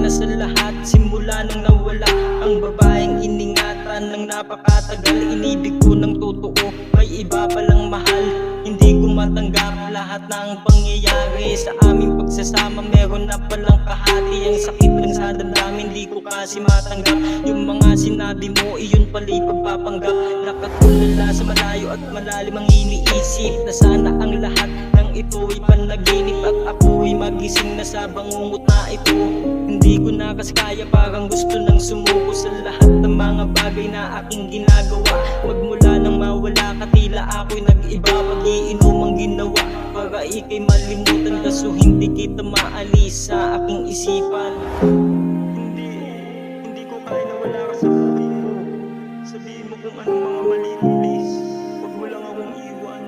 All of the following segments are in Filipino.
sa lahat, simula nang nawala ang babaeng iningatan ng napakatagal. Inibig ko ng totoo, may iba palang mahal. Hindi ko matanggap lahat ng pangyayari sa aming pagsasama. Meron na palang kahati, ang sakit lang sa damdamin, di ko kasi matanggap. Yung mga sinabi mo, iyon pala'y pagpapanggap. Nakatulala sa malayo at malalim ang iniisip na sana ang lahat ng ito ay panaginip at ako'y magising na sa bangungot na ito. Hindi ko na kasi kaya, parang gusto nang sumuko sa lahat ng mga bagay na aking ginagawa. Magmula nang mawala ka, tila ako'y nag-iba. Pag-iinom ang ginawa para ika'y malimutan, kaso hindi kita maalis sa aking isipan. Hindi ko kaya na wala ka sa buhay mo. Sabihin mo kung anong mga mali ko, please. Huwag mo lang akong iwan.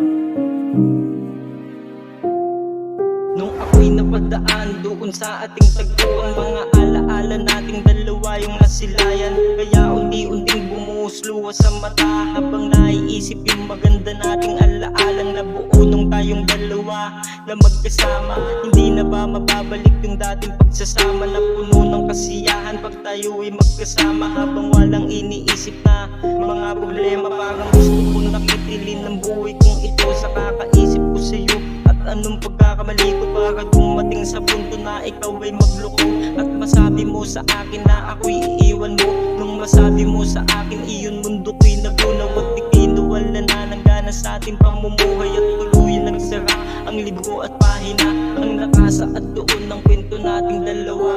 Nung ako'y napadaan doon sa ating tagpo, ang mga alaala nating dalawa yung nasilayan. Kaya unti-unting bumuhos luha sa mata habang naiisip yung maganda nating alaalang nabuo nung tayong dalawa na magkasama. Hindi na ba mababalik yung dating pagsasama na puno ng kasiyahan pag tayo ay magkasama, habang walang iniisip na mga problema. Parang gusto kong nakitilin ng buhay kong ito sa kakaisip ko sa'yo. Anong pagkakamali ko para dumating sa punto na ikaw ay magloko at masabi mo sa akin na ako'y iiwan mo. Nung masabi mo sa akin iyon, mundo ko'y nagunaw at ikinuwala na ng gana sa ating pamumuhay. At tuluyan nagsara ang libro at pahina, ang nakasaad doon ng kwento nating dalawa.